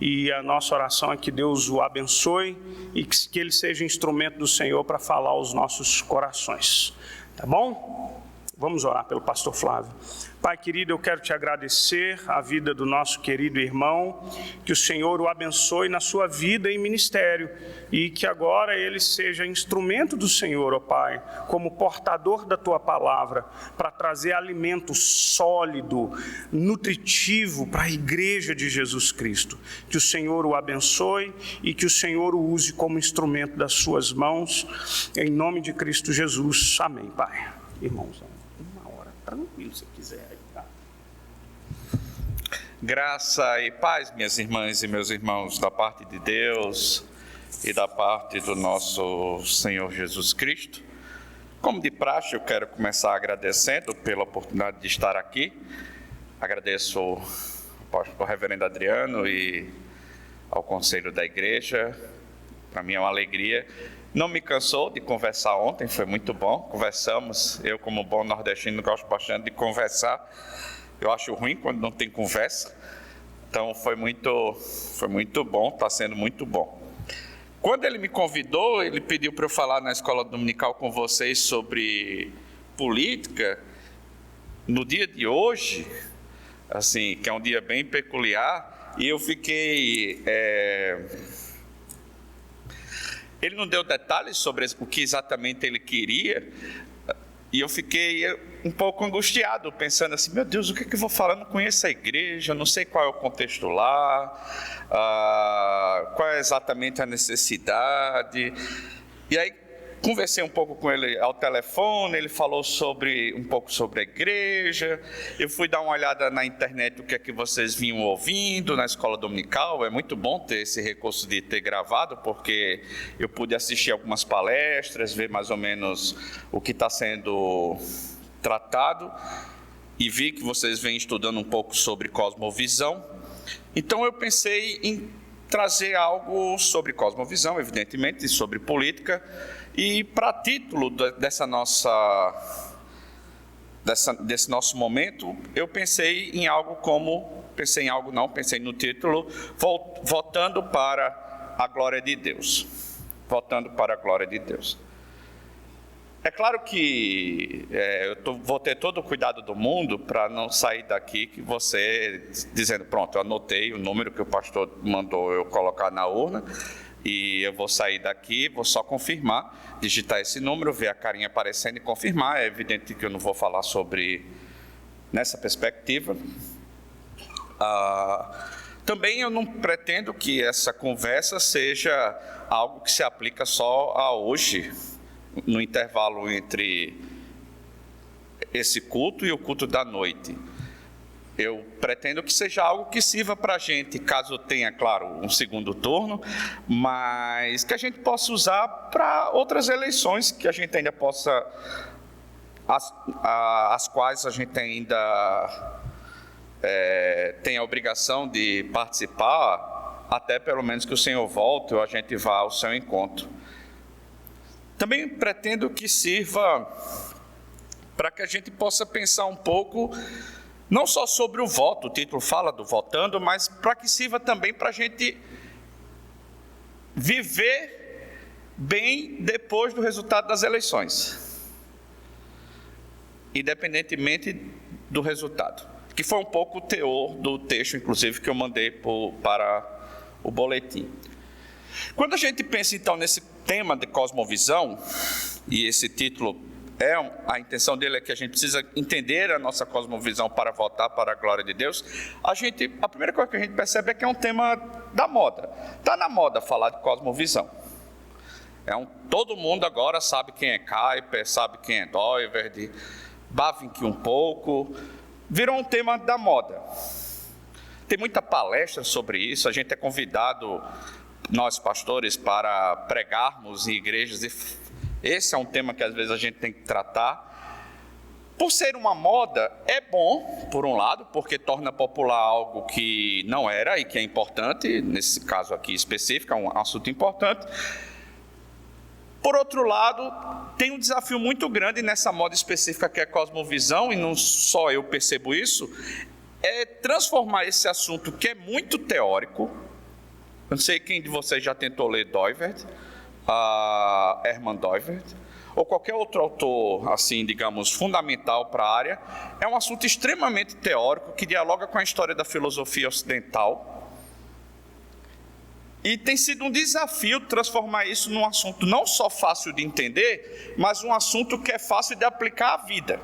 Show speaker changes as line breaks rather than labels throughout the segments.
e a nossa oração é que Deus o abençoe e que ele seja instrumento do Senhor para falar aos nossos corações. Tá bom? Vamos orar pelo pastor Flávio. Pai querido, eu quero te agradecer a vida do nosso querido irmão, que o Senhor o abençoe na sua vida e ministério, e que agora ele seja instrumento do Senhor, ó Pai, como portador da tua palavra, para trazer alimento sólido, nutritivo para a igreja de Jesus Cristo. Que o Senhor o abençoe e que o Senhor o use como instrumento das suas mãos, em nome de Cristo Jesus. Amém, Pai. Irmãos, tranquilo se quiser. Tá?
Graça e paz, minhas irmãs e meus irmãos, da parte de Deus e da parte do nosso Senhor Jesus Cristo. Como de praxe, eu quero começar agradecendo pela oportunidade de estar aqui. Agradeço ao reverendo Adriano e ao conselho da igreja. Para mim é uma alegria. Não me cansou de conversar ontem, foi muito bom. Conversamos, eu como bom nordestino gosto bastante de conversar. Eu acho ruim quando não tem conversa. Então foi muito bom, está sendo muito bom. Quando ele me convidou, ele pediu para eu falar na escola dominical com vocês sobre política. No dia de hoje, assim, que é um dia bem peculiar, e eu fiquei... Ele não deu detalhes sobre o que exatamente ele queria, e eu fiquei um pouco angustiado, pensando assim, meu Deus, o que é que eu vou falar? Eu não conheço a igreja, não sei qual é o contexto lá, qual é exatamente a necessidade. E aí conversei um pouco com ele ao telefone, ele falou um pouco sobre a igreja, eu fui dar uma olhada na internet o que é que vocês vinham ouvindo na escola dominical. É muito bom ter esse recurso de ter gravado, porque eu pude assistir algumas palestras, ver mais ou menos o que está sendo tratado, e vi que vocês vêm estudando um pouco sobre cosmovisão. Então eu pensei em trazer algo sobre cosmovisão, evidentemente, sobre política. E para título desse nosso momento, eu pensei no título, Voltando para a Glória de Deus. Voltando para a Glória de Deus. É claro que vou ter todo o cuidado do mundo para não sair daqui que você dizendo, pronto, eu anotei o número que o pastor mandou eu colocar na urna, e eu vou sair daqui, vou só confirmar, digitar esse número, ver a carinha aparecendo e confirmar. É evidente que eu não vou falar sobre nessa perspectiva. Também eu não pretendo que essa conversa seja algo que se aplica só a hoje, no intervalo entre esse culto e o culto da noite. Eu pretendo que seja algo que sirva para a gente, caso tenha, claro, um segundo turno, mas que a gente possa usar para outras eleições, que a gente ainda possa, as quais a gente ainda tem a obrigação de participar, até pelo menos que o Senhor volte ou a gente vá ao seu encontro. Também pretendo que sirva para que a gente possa pensar um pouco, não só sobre o voto, o título fala do votando, mas para que sirva também para a gente viver bem depois do resultado das eleições, independentemente do resultado, que foi um pouco o teor do texto, inclusive, que eu mandei para o boletim. Quando a gente pensa, então, nesse tema de cosmovisão, e esse título, a intenção dele é que a gente precisa entender a nossa cosmovisão para votar para a glória de Deus. A primeira coisa que a gente percebe é que é um tema da moda. Está na moda falar de cosmovisão. Todo mundo agora sabe quem é Kuyper, sabe quem é Doiverd, Bavinck um pouco. Virou um tema da moda. Tem muita palestra sobre isso. A gente é convidado, nós pastores, para pregarmos em igrejas, e esse é um tema que às vezes a gente tem que tratar. Por ser uma moda, é bom, por um lado, porque torna popular algo que não era e que é importante, nesse caso aqui específico, é um assunto importante. Por outro lado, tem um desafio muito grande nessa moda específica que é a cosmovisão, e não só eu percebo isso, é transformar esse assunto que é muito teórico, Eu não sei quem de vocês já tentou ler Dooivert, Herman Dooivert, ou qualquer outro autor, assim, digamos, fundamental para a área. É um assunto extremamente teórico, que dialoga com a história da filosofia ocidental. E tem sido um desafio transformar isso num assunto não só fácil de entender, mas um assunto que é fácil de aplicar à vida.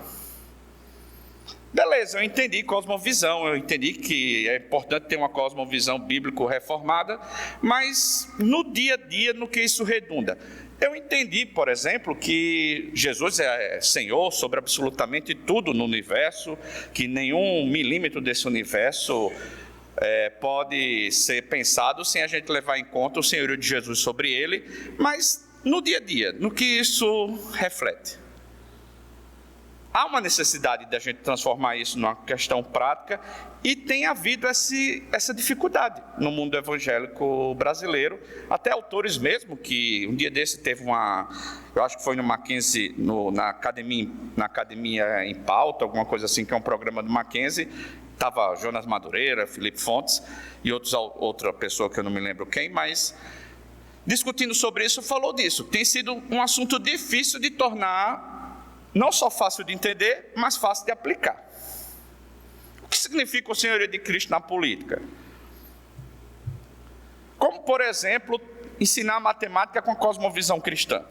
Beleza, eu entendi cosmovisão, eu entendi que é importante ter uma cosmovisão bíblico-reformada, mas no dia a dia, no que isso redunda? Eu entendi, por exemplo, que Jesus é Senhor sobre absolutamente tudo no universo, que nenhum milímetro desse universo pode ser pensado sem a gente levar em conta o senhorio de Jesus sobre ele, mas no dia a dia, no que isso reflete? Há uma necessidade de a gente transformar isso numa questão prática e tem havido essa dificuldade no mundo evangélico brasileiro. Até autores mesmo, que um dia desse teve eu acho que foi no Mackenzie, na Academia em Pauta, alguma coisa assim, que é um programa do Mackenzie, estava Jonas Madureira, Felipe Fontes e outra pessoa que eu não me lembro quem, mas discutindo sobre isso, falou disso. Tem sido um assunto difícil de tornar não só fácil de entender, mas fácil de aplicar. O que significa o senhorio de Cristo na política? Como, por exemplo, ensinar matemática com a cosmovisão cristã.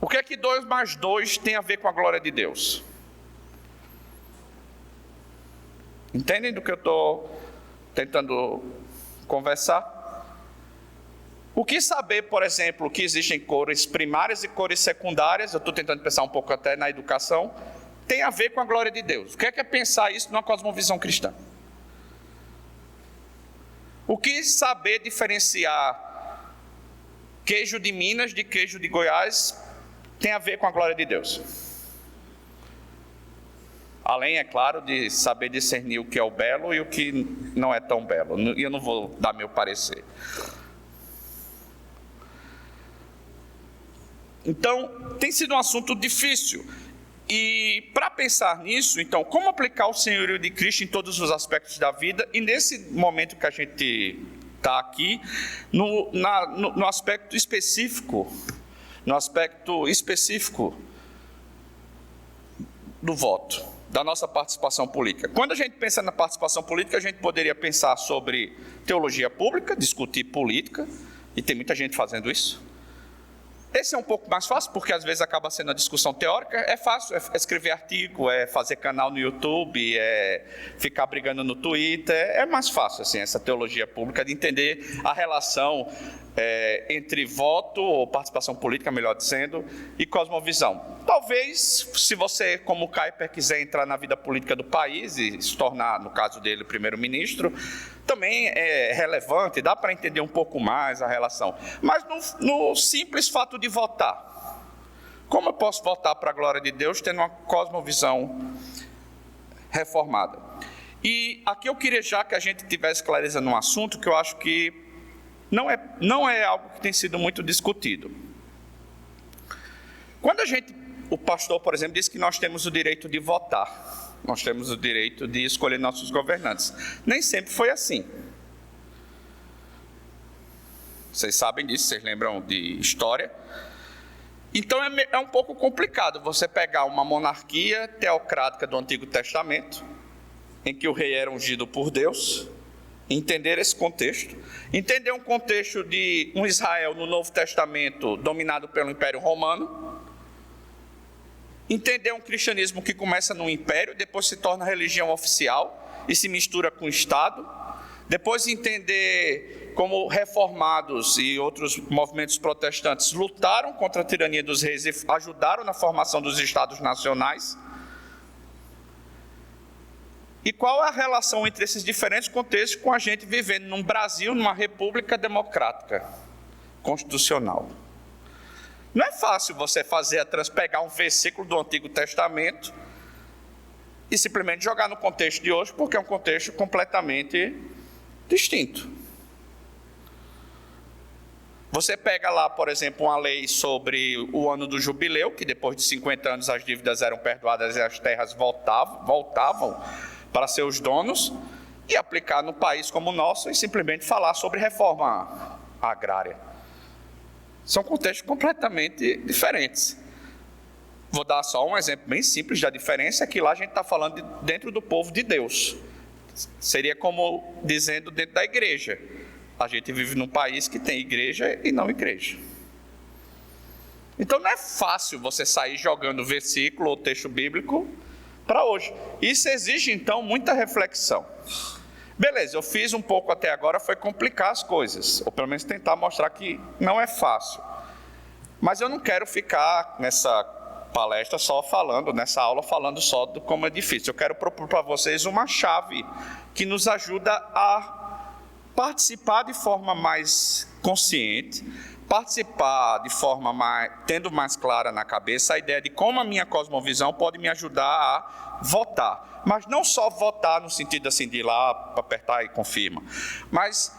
O que é que 2 mais 2 tem a ver com a glória de Deus? Entendem do que eu estou tentando conversar? O que saber, por exemplo, que existem cores primárias e cores secundárias, eu estou tentando pensar um pouco até na educação, tem a ver com a glória de Deus. O que é pensar isso numa cosmovisão cristã? O que saber diferenciar queijo de Minas de queijo de Goiás tem a ver com a glória de Deus? Além, é claro, de saber discernir o que é o belo e o que não é tão belo. E eu não vou dar meu parecer. Então, tem sido um assunto difícil. E para pensar nisso, então, como aplicar o senhorio de Cristo em todos os aspectos da vida? E nesse momento que a gente está aqui, no aspecto específico do voto, da nossa participação política. Quando a gente pensa na participação política, a gente poderia pensar sobre teologia pública, discutir política, e tem muita gente fazendo isso. Esse é um pouco mais fácil, porque às vezes acaba sendo a discussão teórica. É fácil, é escrever artigo, é fazer canal no YouTube, é ficar brigando no Twitter. É mais fácil, assim, essa teologia pública, de entender a relação entre voto, ou participação política, melhor dizendo, e cosmovisão. Talvez, se você, como Kuyper, quiser entrar na vida política do país e se tornar, no caso dele, primeiro-ministro, também é relevante, dá para entender um pouco mais a relação. Mas no simples fato de votar, como eu posso votar para a glória de Deus tendo uma cosmovisão reformada? E aqui eu queria já que a gente estivesse esclarecendo um assunto que eu acho que não é algo que tem sido muito discutido. Quando o pastor, por exemplo, diz que nós temos o direito de votar, nós temos o direito de escolher nossos governantes. Nem sempre foi assim. Vocês sabem disso, vocês lembram de história. Então é um pouco complicado você pegar uma monarquia teocrática do Antigo Testamento, em que o rei era ungido por Deus, entender esse contexto, entender um contexto de um Israel no Novo Testamento dominado pelo Império Romano, entender um cristianismo que começa no império, depois se torna religião oficial e se mistura com o Estado, depois entender como reformados e outros movimentos protestantes lutaram contra a tirania dos reis e ajudaram na formação dos estados nacionais. E qual é a relação entre esses diferentes contextos com a gente vivendo num Brasil, numa república democrática, constitucional? Não é fácil você pegar um versículo do Antigo Testamento e simplesmente jogar no contexto de hoje, porque é um contexto completamente distinto. Você pega lá, por exemplo, uma lei sobre o ano do jubileu, que depois de 50 anos as dívidas eram perdoadas e as terras voltavam para seus donos, e aplicar no país como o nosso e simplesmente falar sobre reforma agrária. São contextos completamente diferentes. Vou dar só um exemplo bem simples da diferença, é que lá a gente está falando dentro do povo de Deus. Seria como dizendo dentro da igreja. A gente vive num país que tem igreja e não igreja. Então não é fácil você sair jogando versículo ou texto bíblico para hoje. Isso exige então muita reflexão. Beleza, eu fiz um pouco até agora, foi complicar as coisas, ou pelo menos tentar mostrar que não é fácil. Mas eu não quero ficar nessa palestra só falando, nessa aula falando só do como é difícil. Eu quero propor para vocês uma chave que nos ajuda a participar de forma mais consciente, participar de forma mais, tendo mais clara na cabeça a ideia de como a minha cosmovisão pode me ajudar a votar. Mas não só votar no sentido assim de ir lá, apertar e confirma, mas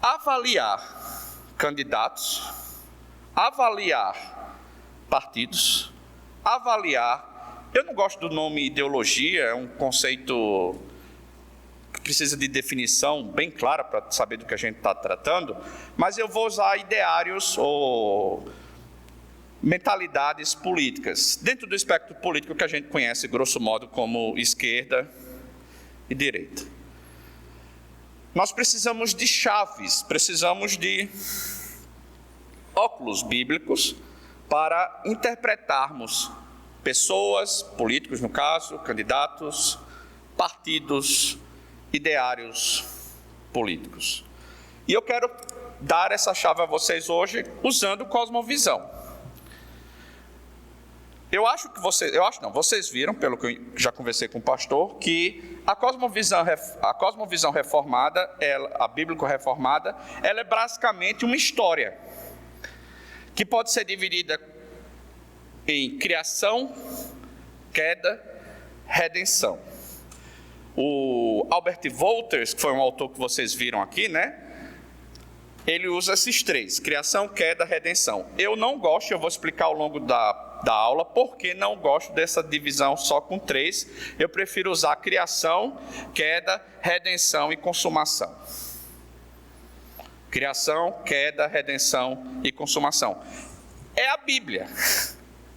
avaliar candidatos, avaliar partidos, avaliar, eu não gosto do nome ideologia, é um conceito que precisa de definição bem clara para saber do que a gente está tratando, mas eu vou usar ideários ou mentalidades políticas, dentro do espectro político que a gente conhece, grosso modo, como esquerda e direita. Nós precisamos de chaves, precisamos de óculos bíblicos para interpretarmos pessoas, políticos no caso, candidatos, partidos, ideários políticos. E eu quero dar essa chave a vocês hoje usando cosmovisão. Vocês viram, pelo que eu já conversei com o pastor, que a cosmovisão reformada, a bíblico-reformada, ela é basicamente uma história que pode ser dividida em criação, queda, redenção. O Albert Wolters, que foi um autor que vocês viram aqui, né? Ele usa esses três, criação, queda, redenção. Eu não gosto, eu vou explicar ao longo da aula, porque não gosto dessa divisão só com três. Eu prefiro usar criação, queda, redenção e consumação. Criação, queda, redenção e consumação. É a Bíblia,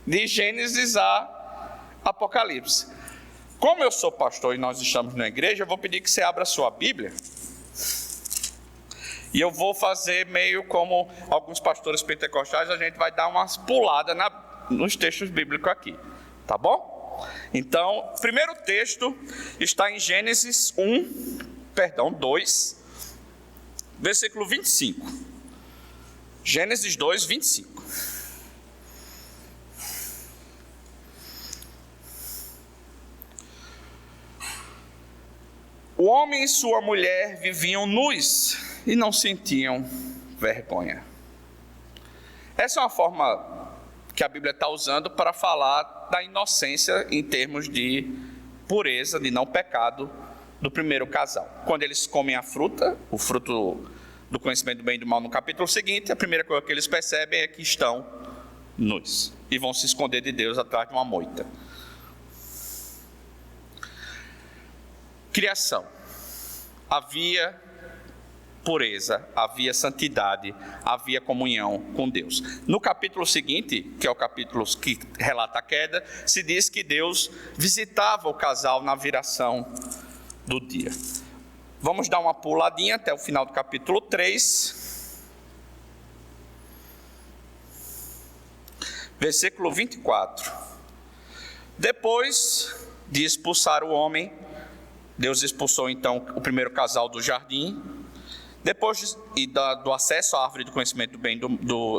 de Gênesis a Apocalipse. Como eu sou pastor e nós estamos na igreja, eu vou pedir que você abra a sua Bíblia. E eu vou fazer meio como alguns pastores pentecostais, a gente vai dar umas puladas nos textos bíblicos aqui, tá bom? Então, o primeiro texto está em Gênesis 2, versículo 25. Gênesis 2, 25. O homem e sua mulher viviam nus e não sentiam vergonha. Essa é uma forma que a Bíblia está usando para falar da inocência em termos de pureza, de não pecado do primeiro casal. Quando eles comem a fruta, o fruto do conhecimento do bem e do mal no capítulo seguinte, a primeira coisa que eles percebem é que estão nus e vão se esconder de Deus atrás de uma moita. Criação. Havia pureza, havia santidade, havia comunhão com Deus. No capítulo seguinte, que é o capítulo que relata a queda, se diz que Deus visitava o casal na viração do dia. Vamos dar uma puladinha até o final do capítulo 3. Versículo 24. Depois de expulsar o homem, Deus expulsou então o primeiro casal do jardim. Depois do acesso à árvore do conhecimento do bem,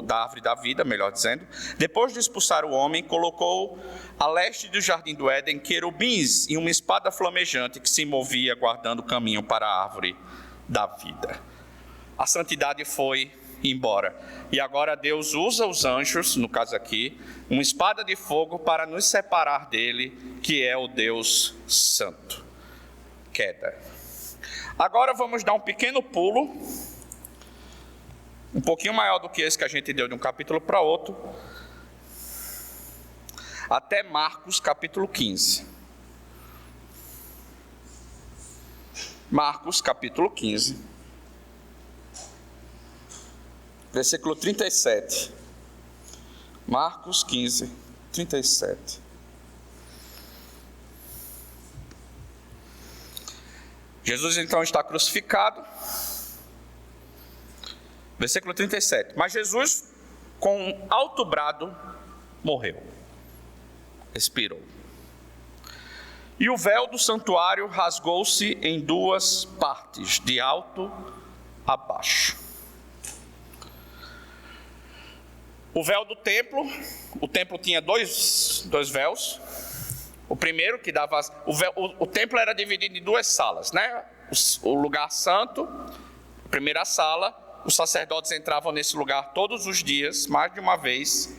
da árvore da vida, melhor dizendo, depois de expulsar o homem, colocou a leste do jardim do Éden querubins e uma espada flamejante que se movia guardando o caminho para a árvore da vida. A santidade foi embora. E agora Deus usa os anjos, no caso aqui, uma espada de fogo para nos separar dele, que é o Deus Santo. Queda. Agora vamos dar um pequeno pulo, um pouquinho maior do que esse que a gente deu de um capítulo para outro, até Marcos capítulo 15. Marcos, capítulo 15, versículo 37. Marcos 15, 37. Jesus então está crucificado. Versículo 37. Mas Jesus, com um alto brado, morreu. Expirou. E o véu do santuário rasgou-se em duas partes, de alto a baixo. O véu do templo, o templo tinha dois véus. O primeiro que dava... O templo era dividido em duas salas, né? O lugar santo, a primeira sala, os sacerdotes entravam nesse lugar todos os dias, mais de uma vez.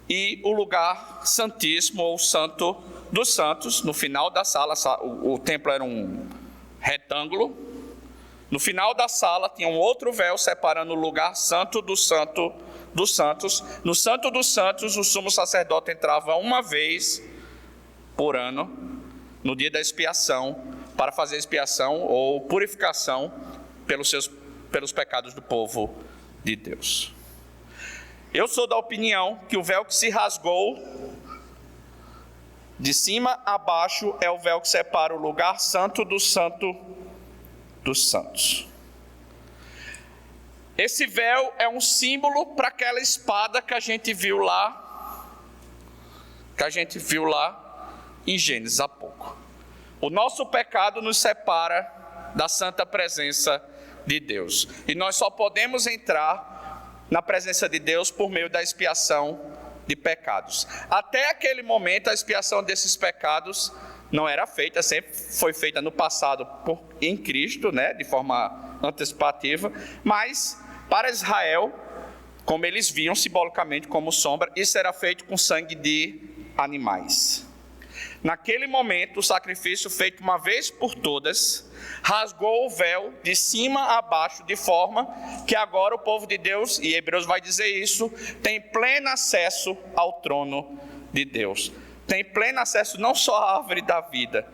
E o lugar santíssimo, ou santo dos santos, no final da sala, o templo era um retângulo. No final da sala tinha um outro véu separando o lugar santo do santo dos santos. No santo dos santos, o sumo sacerdote entrava uma vez por ano, no dia da expiação, para fazer expiação ou purificação pelos pecados do povo de Deus. Eu sou da opinião que o véu que se rasgou de cima a baixo é o véu que separa o lugar santo do santo dos santos. Esse véu é um símbolo para aquela espada que a gente viu lá em Gênesis há pouco. O nosso pecado nos separa da santa presença de Deus. E nós só podemos entrar na presença de Deus por meio da expiação de pecados. Até aquele momento, a expiação desses pecados não era feita, sempre foi feita no passado em Cristo, né, de forma antecipativa, mas para Israel, como eles viam simbolicamente como sombra, isso era feito com sangue de animais. Naquele momento, o sacrifício feito uma vez por todas rasgou o véu de cima a baixo, de forma que agora o povo de Deus, e Hebreus vai dizer isso, tem pleno acesso ao trono de Deus. Tem pleno acesso não só à árvore da vida,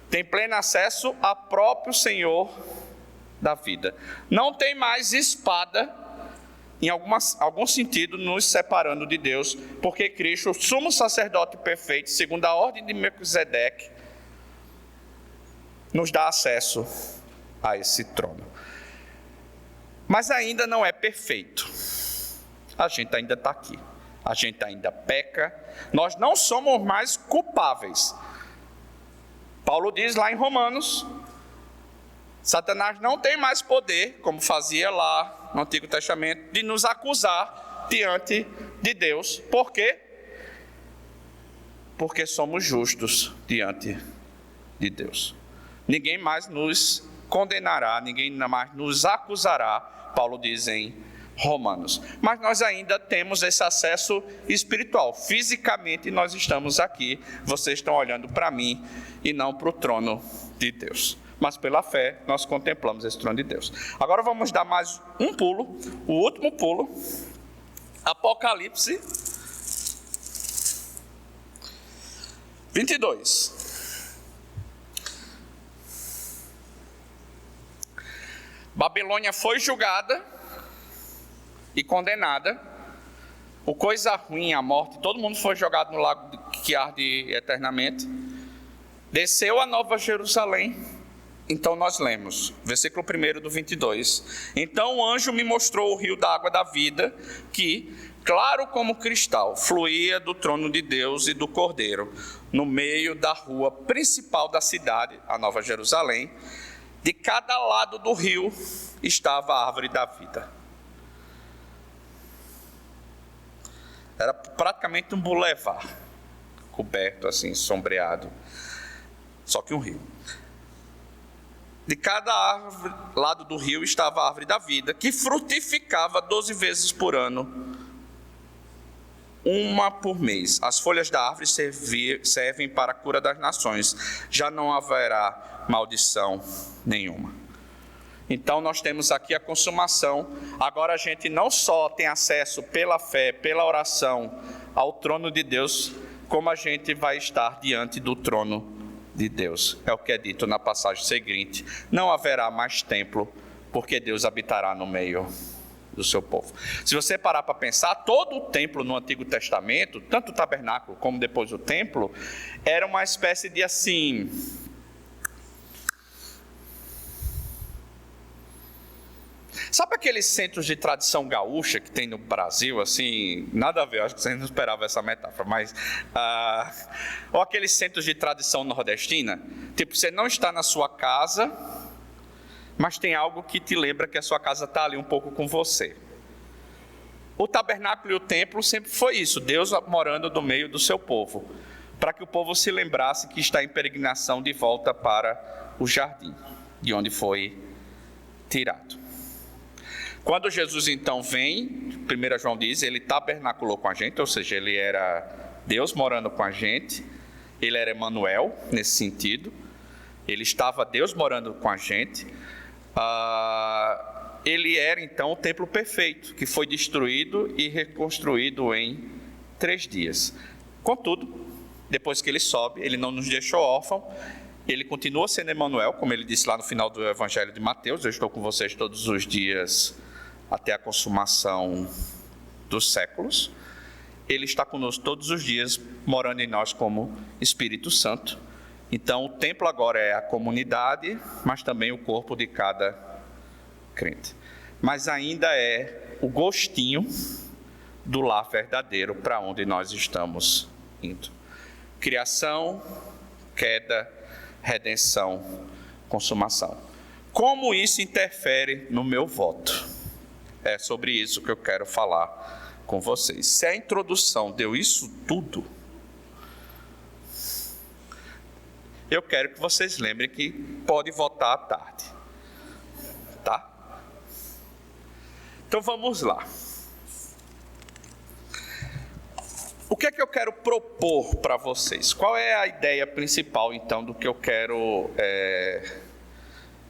tem pleno acesso ao próprio Senhor da vida. Não tem mais espada, em algum sentido, nos separando de Deus, porque Cristo, o sumo sacerdote perfeito, segundo a ordem de Melquisedeque, nos dá acesso a esse trono. Mas ainda não é perfeito. A gente ainda está aqui. A gente ainda peca. Nós não somos mais culpáveis. Paulo diz lá em Romanos, Satanás não tem mais poder, como fazia lá no Antigo Testamento, de nos acusar diante de Deus. Por quê? Porque somos justos diante de Deus. Ninguém mais nos condenará, ninguém mais nos acusará, Paulo diz em Romanos. Mas nós ainda temos esse acesso espiritual. Fisicamente nós estamos aqui, vocês estão olhando para mim e não para o trono de Deus. Mas pela fé nós contemplamos esse trono de Deus. Agora vamos dar mais um pulo, o último pulo. Apocalipse 22. Babilônia foi julgada e condenada. O coisa ruim, a morte, todo mundo foi jogado no lago que arde eternamente. Desceu a Nova Jerusalém. Então nós lemos, versículo 1 do 22. Então o anjo me mostrou o rio da água da vida, que, claro como cristal, fluía do trono de Deus e do Cordeiro, no meio da rua principal da cidade, a Nova Jerusalém. De cada lado do rio estava a árvore da vida. Era praticamente um bulevar, coberto assim, sombreado, só que um rio. De cada lado do rio estava a árvore da vida, que frutificava 12 vezes por ano, uma por mês. As folhas da árvore servem para a cura das nações. Já não haverá maldição nenhuma. Então nós temos aqui a consumação. Agora a gente não só tem acesso pela fé, pela oração ao trono de Deus, como a gente vai estar diante do trono de Deus. É o que é dito na passagem seguinte: não haverá mais templo, porque Deus habitará no meio do seu povo. Se você parar para pensar, todo o templo no Antigo Testamento, tanto o tabernáculo como depois o templo, era uma espécie de assim... Sabe aqueles centros de tradição gaúcha que tem no Brasil, assim, nada a ver, acho que você não esperava essa metáfora, mas... ou aqueles centros de tradição nordestina, tipo, você não está na sua casa, mas tem algo que te lembra que a sua casa está ali um pouco com você. O tabernáculo e o templo sempre foi isso, Deus morando no meio do seu povo, para que o povo se lembrasse que está em peregrinação de volta para o jardim, de onde foi tirado. Quando Jesus então vem, 1 João diz, ele tabernaculou com a gente, ou seja, ele era Deus morando com a gente, ele era Emanuel nesse sentido, ele estava Deus morando com a gente, ele era então o templo perfeito, que foi destruído e reconstruído em 3 dias. Contudo, depois que ele sobe, ele não nos deixou órfãos, ele continua sendo Emanuel, como ele disse lá no final do Evangelho de Mateus: eu estou com vocês todos os dias até a consumação dos séculos. Ele está conosco todos os dias, morando em nós como Espírito Santo. Então, o templo agora é a comunidade, mas também o corpo de cada crente. Mas ainda é o gostinho do lar verdadeiro para onde nós estamos indo. Criação, queda, redenção, consumação. Como isso interfere no meu voto? É sobre isso que eu quero falar com vocês. Se a introdução deu isso tudo, eu quero que vocês lembrem que pode votar à tarde, tá? Então vamos lá. O que é que eu quero propor para vocês? Qual é a ideia principal, então, do que eu quero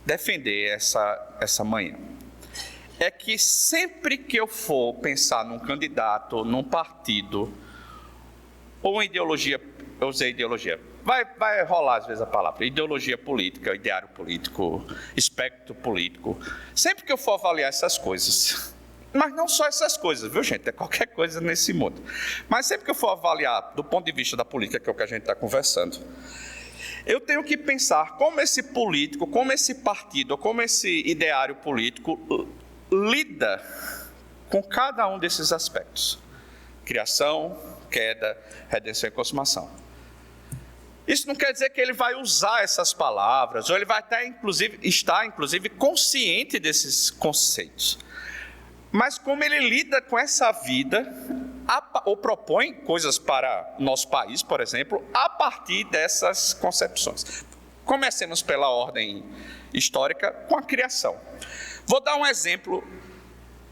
defender essa manhã? É que sempre que eu for pensar num candidato, num partido, ou uma ideologia, eu usei ideologia, vai rolar às vezes a palavra, ideologia política, ideário político, espectro político, sempre que eu for avaliar essas coisas, mas não só essas coisas, viu gente, é qualquer coisa nesse mundo, mas sempre que eu for avaliar do ponto de vista da política, que é o que a gente está conversando, eu tenho que pensar como esse político, como esse partido, como esse ideário político lida com cada um desses aspectos: criação, queda, redenção e consumação. Isso não quer dizer que ele vai usar essas palavras, ou ele vai estar inclusive consciente desses conceitos, mas como ele lida com essa vida, ou propõe coisas para o nosso país, por exemplo, a partir dessas concepções. Comecemos pela ordem histórica, com a criação. Vou dar um exemplo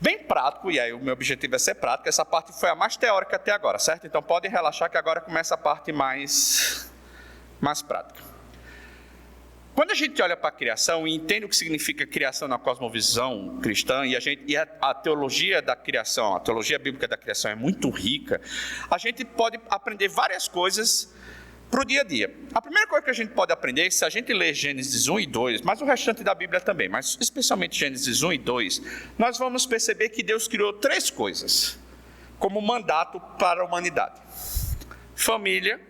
bem prático, e aí o meu objetivo é ser prático. Essa parte foi a mais teórica até agora, certo? Então podem relaxar que agora começa a parte mais prática. Quando a gente olha para a criação e entende o que significa criação na cosmovisão cristã, e a teologia da criação, a teologia bíblica da criação é muito rica, a gente pode aprender várias coisas para o dia a dia. A primeira coisa que a gente pode aprender, se a gente ler Gênesis 1 e 2, mas o restante da Bíblia também, mas especialmente Gênesis 1 e 2, nós vamos perceber que Deus criou 3 coisas como mandato para a humanidade: família.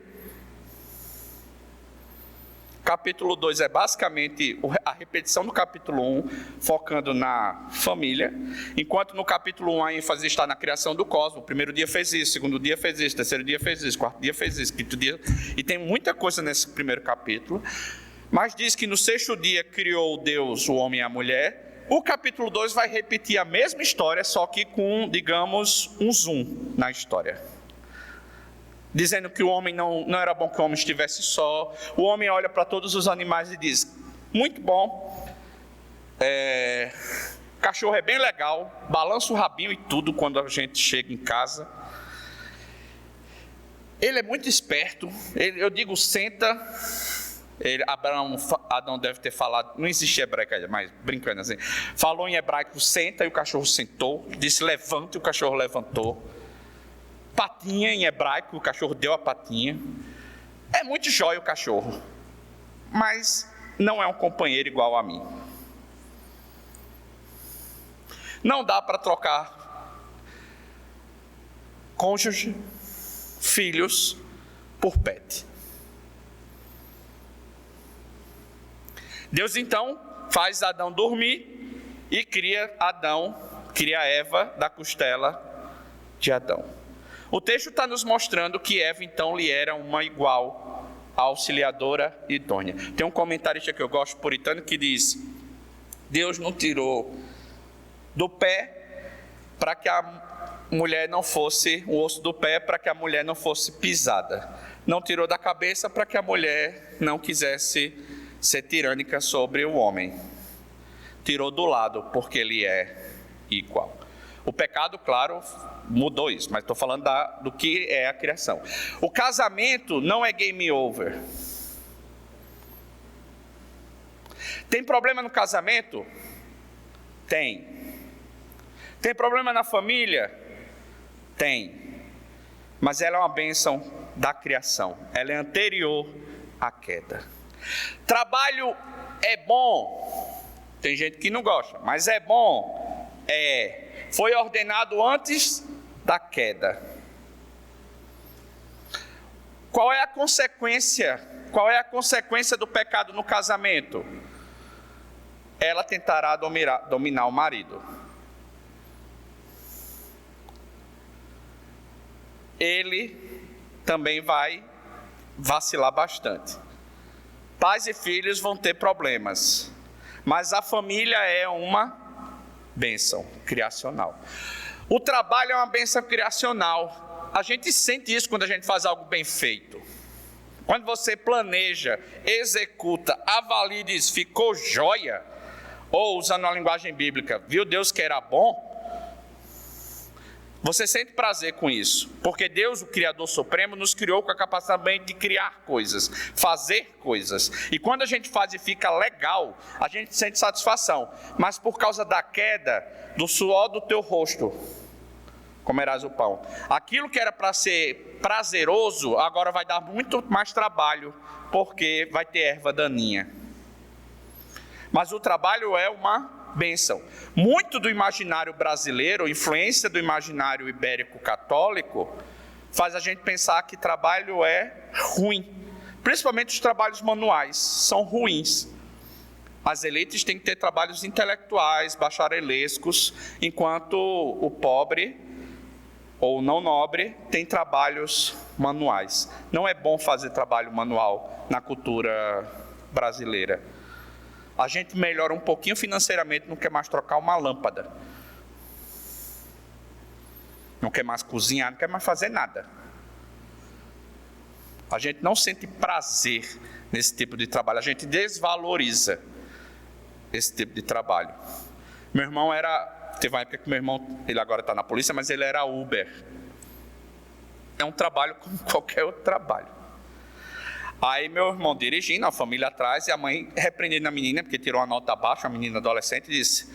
Capítulo 2 é basicamente a repetição do capítulo 1, focando na família, enquanto no capítulo 1 a ênfase está na criação do cosmos. O primeiro dia fez isso, o segundo dia fez isso, o terceiro dia fez isso, o quarto dia fez isso, o quinto dia... E tem muita coisa nesse primeiro capítulo, mas diz que no 6º dia criou Deus o homem e a mulher. O capítulo 2 vai repetir a mesma história, só que com, digamos, um zoom na história, dizendo que o homem não era bom que o homem estivesse só. O homem olha para todos os animais e diz: muito bom, cachorro é bem legal, balança o rabinho e tudo quando a gente chega em casa. Ele é muito esperto, eu digo senta, Adão deve ter falado, não existe hebraico, mas brincando assim, falou em hebraico senta e o cachorro sentou, disse levanta e o cachorro levantou. Patinha em hebraico, o cachorro deu a patinha. É muito jóia o cachorro. mas não é um companheiro igual a mim. Não dá para trocar cônjuge, filhos, por pet. Deus então faz Adão dormir e cria Eva da costela de Adão. O texto está nos mostrando que Eva então lhe era uma igual, a auxiliadora idônea. Tem um comentarista que eu gosto, puritano, que diz: Deus não tirou do pé para que a mulher não fosse, o osso do pé para que a mulher não fosse pisada. Não tirou da cabeça para que a mulher não quisesse ser tirânica sobre o homem. Tirou do lado porque ele é igual. O pecado, claro, mudou isso, mas estou falando do que é a criação. O casamento não é game over. Tem problema no casamento? Tem. Tem problema na família? Tem. Mas ela é uma bênção da criação. Ela é anterior à queda. Trabalho é bom. Tem gente que não gosta, mas é bom. Foi ordenado antes da queda. Qual é a consequência? Qual é a consequência do pecado no casamento? Ela tentará dominar o marido. Ele também vai vacilar bastante. Pais e filhos vão ter problemas, mas a família é uma bênção criacional. O trabalho é uma bênção criacional. A gente sente isso quando a gente faz algo bem feito. Quando você planeja, executa, avalia e diz, ficou joia, ou usando a linguagem bíblica, viu Deus que era bom, você sente prazer com isso, porque Deus, o Criador Supremo, nos criou com a capacidade de criar coisas, fazer coisas, e quando a gente faz e fica legal, a gente sente satisfação, mas por causa da queda, do suor do teu rosto, comerás o pão. Aquilo que era para ser prazeroso, agora vai dar muito mais trabalho, porque vai ter erva daninha. Mas o trabalho é uma bênção. Muito do imaginário brasileiro, influência do imaginário ibérico católico, faz a gente pensar que trabalho é ruim. Principalmente os trabalhos manuais são ruins. As elites têm que ter trabalhos intelectuais, bacharelescos, enquanto o pobre ou não nobre tem trabalhos manuais. Não é bom fazer trabalho manual na cultura brasileira. A gente melhora um pouquinho financeiramente, não quer mais trocar uma lâmpada. Não quer mais cozinhar, não quer mais fazer nada. A gente não sente prazer nesse tipo de trabalho. A gente desvaloriza esse tipo de trabalho. Meu irmão teve uma época que meu irmão, ele agora está na polícia, mas ele era Uber. É um trabalho como qualquer outro trabalho. Aí meu irmão dirigindo, a família atrás, e a mãe repreendendo a menina, porque tirou uma nota baixa, a menina adolescente, e disse...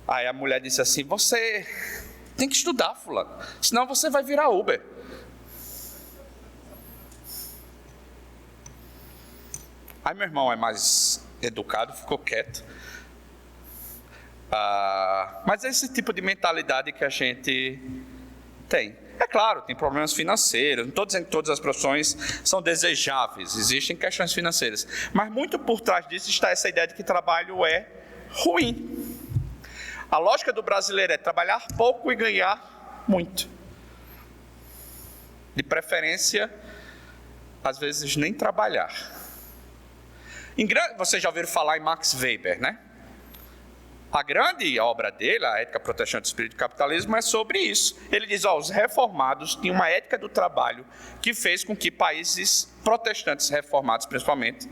Aí a mulher disse assim, você tem que estudar, fulano, senão você vai virar Uber. Aí meu irmão é mais educado, ficou quieto. Mas é esse tipo de mentalidade que a gente tem. É claro, tem problemas financeiros, não estou dizendo que todas as profissões são desejáveis, existem questões financeiras, mas muito por trás disso está essa ideia de que trabalho é ruim. A lógica do brasileiro é trabalhar pouco e ganhar muito. De preferência, às vezes nem trabalhar. Vocês já ouviram falar em Max Weber, né? A grande obra dele, a Ética Protestante do Espírito do Capitalismo, é sobre isso. Ele diz, os reformados tinham uma ética do trabalho que fez com que países protestantes reformados, principalmente,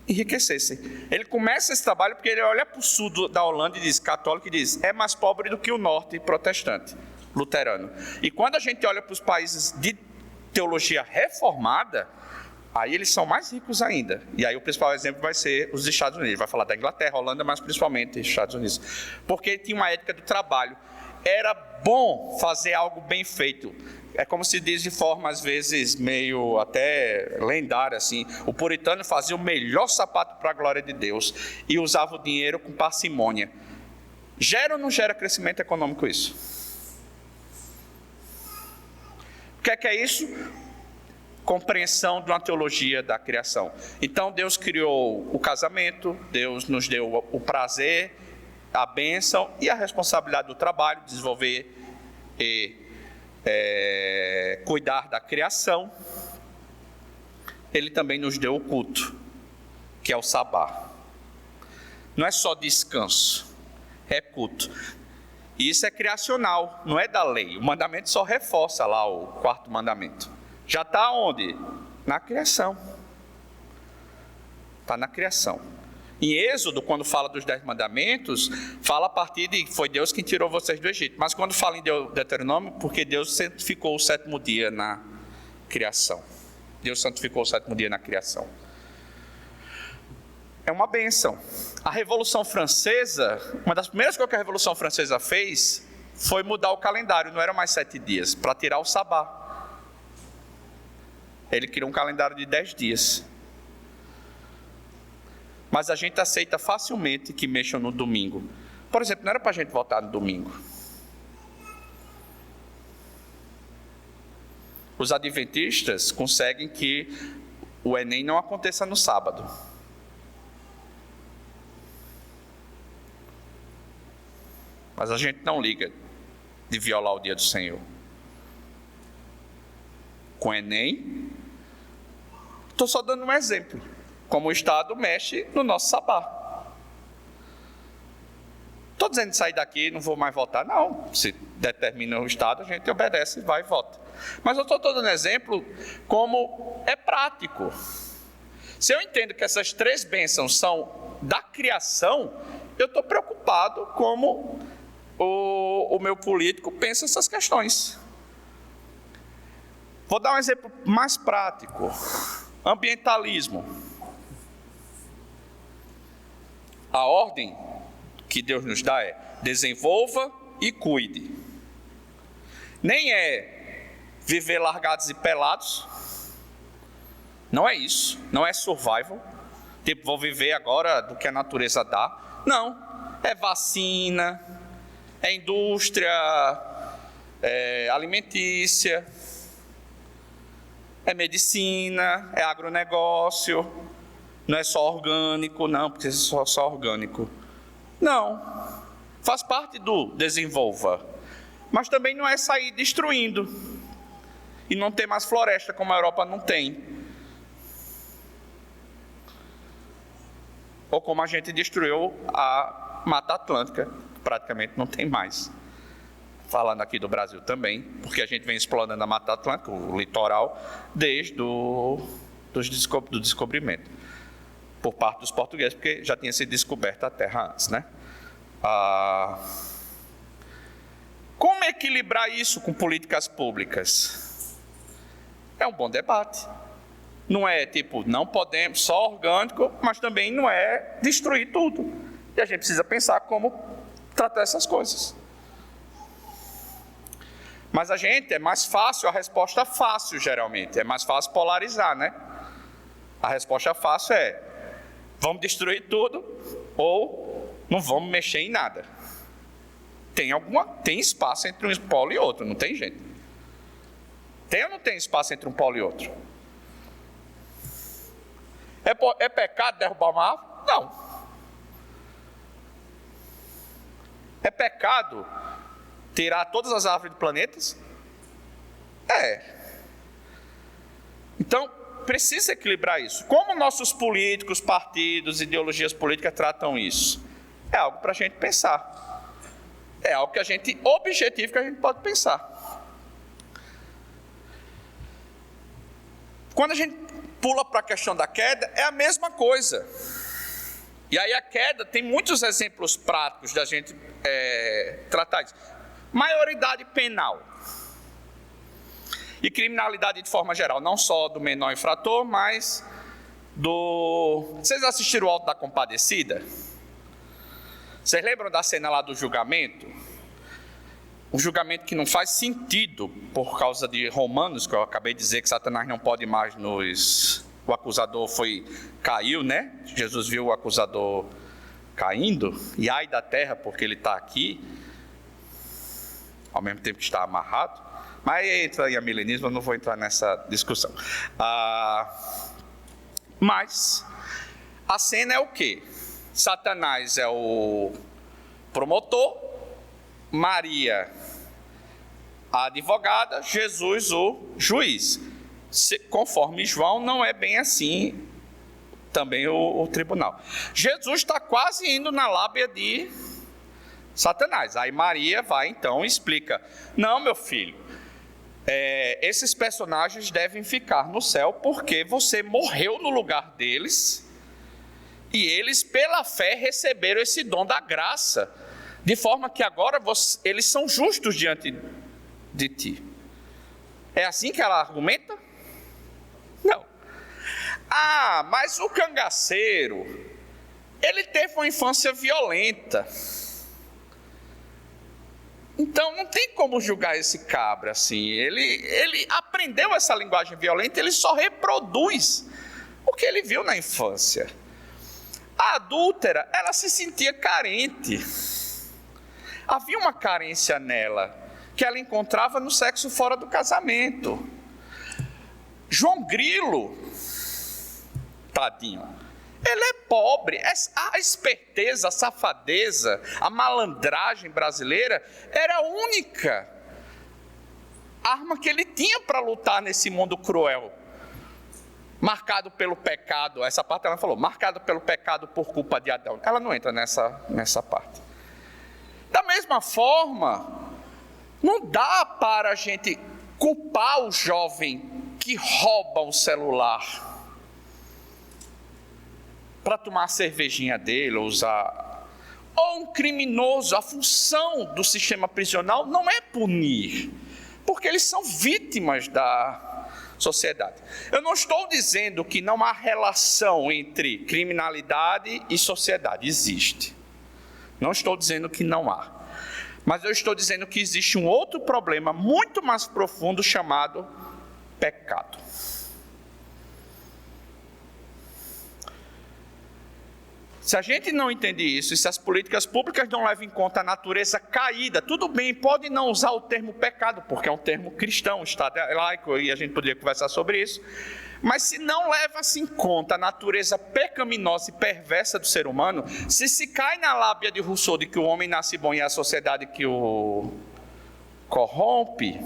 enriquecessem. Ele começa esse trabalho porque ele olha para o sul da Holanda e diz, católico, e diz, é mais pobre do que o norte protestante, luterano. E quando a gente olha para os países de teologia reformada, aí eles são mais ricos ainda. E aí o principal exemplo vai ser os Estados Unidos. Vai falar da Inglaterra, Holanda, mas principalmente os Estados Unidos. Porque ele tinha uma ética do trabalho. era bom fazer algo bem feito. É como se diz de forma, às vezes, meio até lendária, assim. O puritano fazia o melhor sapato para a glória de Deus e usava o dinheiro com parcimônia. Gera ou não gera crescimento econômico isso? O que é isso? Compreensão de uma teologia da criação. Então, Deus criou o casamento, Deus nos deu o prazer, a bênção e a responsabilidade do trabalho, desenvolver e cuidar da criação. Ele também nos deu o culto, que é o sabá. Não é só descanso, é culto. E isso é criacional, não é da lei. O mandamento só reforça lá o quarto mandamento. Já está onde? Na criação. Está na criação. Em Êxodo, quando fala dos 10 mandamentos, fala a partir de foi Deus quem tirou vocês do Egito. Mas quando fala em Deuteronômio, porque Deus santificou o sétimo dia na criação. Deus santificou o sétimo dia na criação. É uma bênção. A Revolução Francesa, uma das primeiras coisas que a Revolução Francesa fez foi mudar o calendário. Não eram mais 7 dias, para tirar o sabá. Ele criou um calendário de 10 dias. Mas a gente aceita facilmente que mexam no domingo. Por exemplo, não era para a gente votar no domingo. Os adventistas conseguem que o Enem não aconteça no sábado. Mas a gente não liga de violar o dia do Senhor. Com o Enem, estou só dando um exemplo. Como o Estado mexe no nosso sabá. Estou dizendo de sair daqui, não vou mais votar. Não, se determina o Estado, a gente obedece, vai e vota. Mas eu estou dando exemplo como é prático. Se eu entendo que essas 3 bênçãos são da criação, eu estou preocupado como o meu político pensa essas questões. Vou dar um exemplo mais prático. Ambientalismo. A ordem que Deus nos dá é desenvolva e cuide. Nem é viver largados e pelados. Não é isso. Não é survival. Tipo, vou viver agora do que a natureza dá. Não. É vacina, é indústria alimentícia, é medicina, é agronegócio. Não é só orgânico, não, porque é só orgânico. Não. Faz parte do desenvolva. Mas também não é sair destruindo. E não ter mais floresta, como a Europa não tem. Ou como a gente destruiu a Mata Atlântica. Praticamente não tem mais. Falando aqui do Brasil também, porque a gente vem explorando a Mata Atlântica, o litoral, desde do descobrimento. Por parte dos portugueses, porque já tinha sido descoberta a terra antes, né? Como equilibrar isso com políticas públicas? É um bom debate. Não é tipo, não podemos, só orgânico, mas também não é destruir tudo. E a gente precisa pensar como tratar essas coisas. Mas a gente, é mais fácil, a resposta fácil geralmente, é mais fácil polarizar, né? A resposta fácil é, vamos destruir tudo ou não vamos mexer em nada. Tem espaço entre um polo e outro, não tem jeito. Tem ou não tem espaço entre um polo e outro? É pecado derrubar uma árvore? Não. É pecado tirar todas as árvores do planeta? É. Então, precisa equilibrar isso. Como nossos políticos, partidos, ideologias políticas tratam isso? É algo para a gente pensar. É algo que a gente, objetivo que a gente pode pensar. Quando a gente pula para a questão da queda, é a mesma coisa. E aí a queda tem muitos exemplos práticos da gente tratar isso. Maioridade penal. E criminalidade de forma geral, não só do menor infrator, mas do... Vocês assistiram o Auto da Compadecida? Vocês lembram da cena lá do julgamento? um julgamento que não faz sentido por causa de Romanos, que eu acabei de dizer que Satanás não pode mais o acusador caiu, né? Jesus viu o acusador caindo, e ai da terra porque ele está aqui, ao mesmo tempo que está amarrado. Mas entra em amilenismo, eu não vou entrar nessa discussão. Mas a cena é o quê? Satanás é o promotor, Maria a advogada, Jesus o juiz. Conforme João, não é bem assim também o tribunal. Jesus está quase indo na lábia de Satanás. Aí Maria vai então e explica: não, meu filho, esses personagens devem ficar no céu porque você morreu no lugar deles e eles pela fé receberam esse dom da graça, de forma que agora eles são justos diante de ti. É assim que ela argumenta? Não. Mas o cangaceiro, ele teve uma infância violenta. Então não tem como julgar esse cabra assim. Ele aprendeu essa linguagem violenta, ele só reproduz o que ele viu na infância. A adúltera, ela se sentia carente. Havia uma carência nela, que ela encontrava no sexo fora do casamento. João Grilo, tadinho, ele é pobre. A esperteza, a safadeza, a malandragem brasileira era a única arma que ele tinha para lutar nesse mundo cruel, marcado pelo pecado. Essa parte ela falou, marcado pelo pecado por culpa de Adão. Ela não entra nessa parte. Da mesma forma, não dá para a gente culpar o jovem que rouba um celular para tomar a cervejinha dele, ou usar, ou um criminoso. A função do sistema prisional não é punir, porque eles são vítimas da sociedade. Eu não estou dizendo que não há relação entre criminalidade e sociedade, existe. Não estou dizendo que não há, mas eu estou dizendo que existe um outro problema muito mais profundo chamado pecado. Se a gente não entende isso, e se as políticas públicas não levam em conta a natureza caída, tudo bem, pode não usar o termo pecado, porque é um termo cristão, o Estado é laico, e a gente poderia conversar sobre isso, mas se não leva-se em conta a natureza pecaminosa e perversa do ser humano, se cai na lábia de Rousseau de que o homem nasce bom e é a sociedade que o corrompe,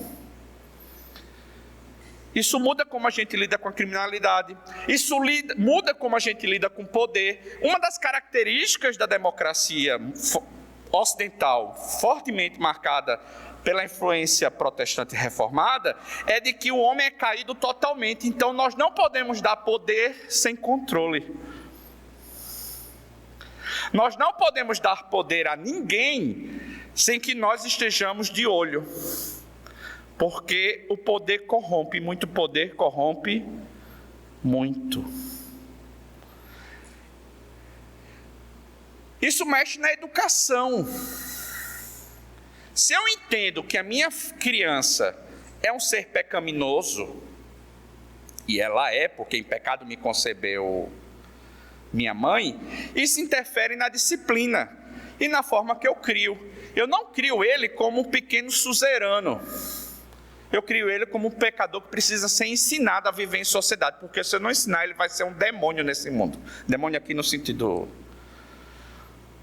isso muda como a gente lida com a criminalidade, isso muda como a gente lida com o poder. Uma das características da democracia ocidental, fortemente marcada pela influência protestante reformada, é de que o homem é caído totalmente. Então nós não podemos dar poder sem controle. Nós não podemos dar poder a ninguém sem que nós estejamos de olho. Porque o poder corrompe, muito poder corrompe muito. Isso mexe na educação. Se eu entendo que a minha criança é um ser pecaminoso, e ela é, porque em pecado me concebeu minha mãe, isso interfere na disciplina e na forma que eu crio. Eu não crio ele como um pequeno suzerano. Eu crio ele como um pecador que precisa ser ensinado a viver em sociedade, porque se eu não ensinar, ele vai ser um demônio nesse mundo. Demônio aqui no sentido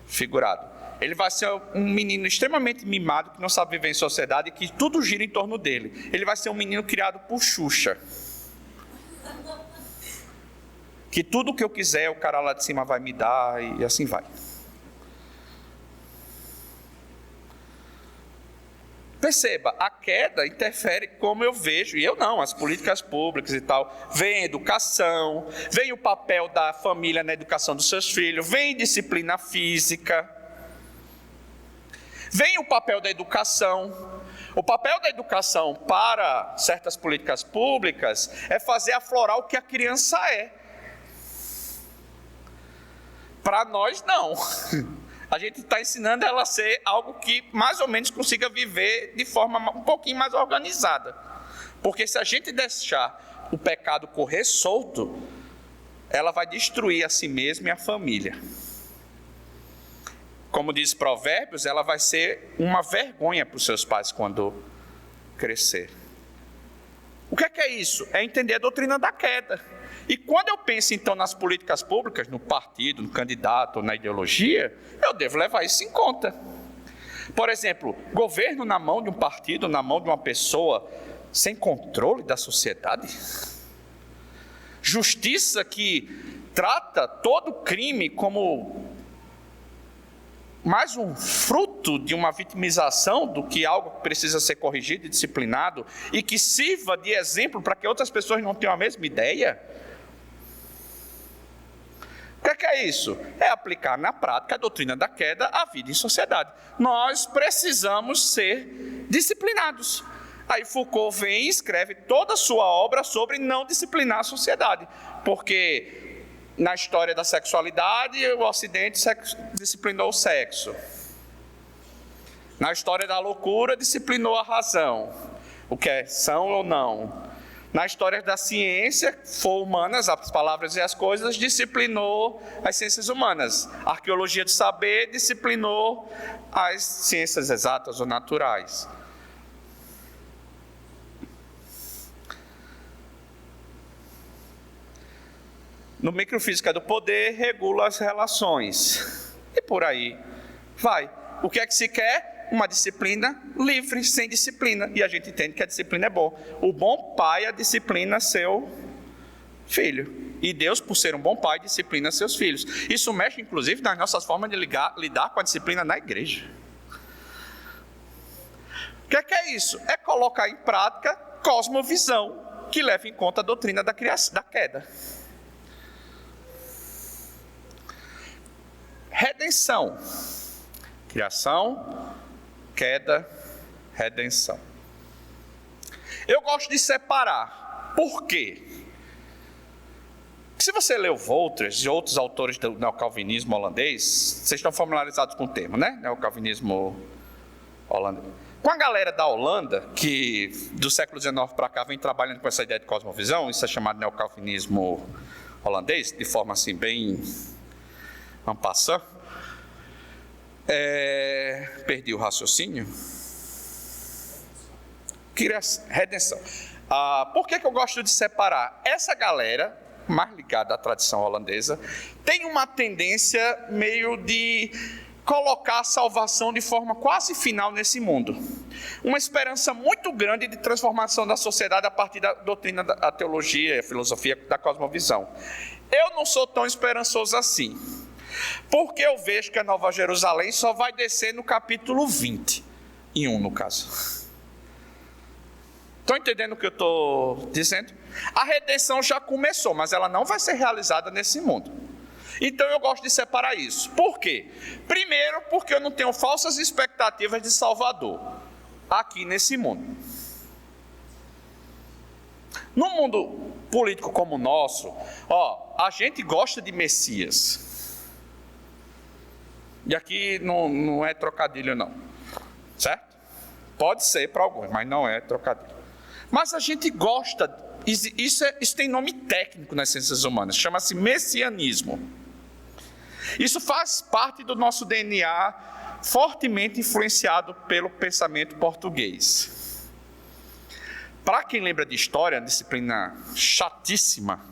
figurado. Ele vai ser um menino extremamente mimado, que não sabe viver em sociedade e que tudo gira em torno dele. Ele vai ser um menino criado por Xuxa. Que tudo que eu quiser, o cara lá de cima vai me dar e assim vai. Perceba, a queda interfere como eu vejo, e eu não, as políticas públicas e tal. Vem a educação, vem o papel da família na educação dos seus filhos, vem disciplina física, vem o papel da educação. O papel da educação para certas políticas públicas é fazer aflorar o que a criança é. Para nós, não. A gente está ensinando ela a ser algo que mais ou menos consiga viver de forma um pouquinho mais organizada. Porque se a gente deixar o pecado correr solto, ela vai destruir a si mesma e a família. Como diz Provérbios, ela vai ser uma vergonha para os seus pais quando crescer. O que é isso? É entender a doutrina da queda. E quando eu penso, então, nas políticas públicas, no partido, no candidato, na ideologia, eu devo levar isso em conta. Por exemplo, governo na mão de um partido, na mão de uma pessoa, sem controle da sociedade. Justiça que trata todo crime como mais um fruto de uma vitimização do que algo que precisa ser corrigido e disciplinado, e que sirva de exemplo para que outras pessoas não tenham a mesma ideia. O que é isso? É aplicar na prática a doutrina da queda à vida em sociedade. Nós precisamos ser disciplinados. Aí Foucault vem e escreve toda a sua obra sobre não disciplinar a sociedade, porque na história da sexualidade, o Ocidente disciplinou o sexo. Na história da loucura, disciplinou a razão, o que é são ou não. Na história da ciência, for humanas, as palavras e as coisas, disciplinou as ciências humanas. A arqueologia do saber disciplinou as ciências exatas ou naturais. No microfísica do poder, regula as relações. E por aí vai. O que é que se quer? Uma disciplina livre, sem disciplina. E a gente entende que a disciplina é boa. O bom pai disciplina seu filho. E Deus, por ser um bom pai, disciplina seus filhos. Isso mexe, inclusive, nas nossas formas de lidar com a disciplina na igreja. O que é isso? É colocar em prática cosmovisão, que leva em conta a doutrina da queda. Redenção. Criação, queda, redenção. Eu gosto de separar. Por quê? Se você leu Wolters e outros autores do neocalvinismo holandês, vocês estão familiarizados com o termo, né? Neocalvinismo holandês. Com a galera da Holanda, que do século XIX para cá vem trabalhando com essa ideia de cosmovisão, isso é chamado neocalvinismo holandês, de forma assim bem en passant. Perdi o raciocínio. Redenção. Por que eu gosto de separar? Essa galera, mais ligada à tradição holandesa, tem uma tendência meio de colocar a salvação de forma quase final nesse mundo. Uma esperança muito grande de transformação da sociedade a partir da doutrina da teologia, a filosofia da cosmovisão. Eu não sou tão esperançoso assim, porque eu vejo que a Nova Jerusalém só vai descer no capítulo 21, no caso. Estão entendendo o que eu estou dizendo? A redenção já começou, mas ela não vai ser realizada nesse mundo. Então eu gosto de separar isso. Por quê? Primeiro, porque eu não tenho falsas expectativas de Salvador aqui nesse mundo. No mundo político como o nosso, a gente gosta de Messias. E aqui não é trocadilho não, certo? Pode ser para alguns, mas não é trocadilho. Mas a gente gosta, isso tem nome técnico nas ciências humanas, chama-se messianismo. Isso faz parte do nosso DNA, fortemente influenciado pelo pensamento português. Para quem lembra de história, disciplina chatíssima,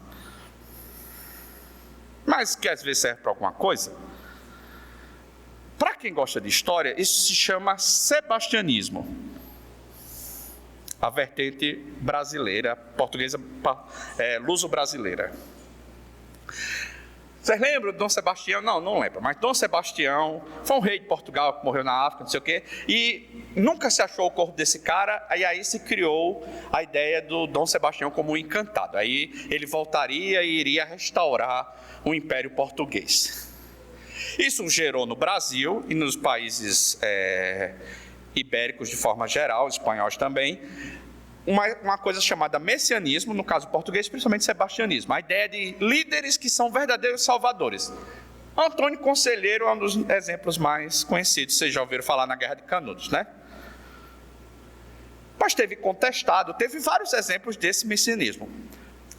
mas que às vezes serve para alguma coisa. Para quem gosta de história, isso se chama sebastianismo. A vertente brasileira, portuguesa, luso-brasileira. Vocês lembram de Dom Sebastião? Não lembro, mas Dom Sebastião foi um rei de Portugal que morreu na África, não sei o quê, e nunca se achou o corpo desse cara, e aí se criou a ideia do Dom Sebastião como um encantado. Aí ele voltaria e iria restaurar o Império Português. Isso gerou no Brasil e nos países ibéricos de forma geral, espanhóis também, uma coisa chamada messianismo, no caso português, principalmente sebastianismo. A ideia de líderes que são verdadeiros salvadores. Antônio Conselheiro é um dos exemplos mais conhecidos. Vocês já ouviram falar na Guerra de Canudos, né? Mas teve contestado, teve vários exemplos desse messianismo.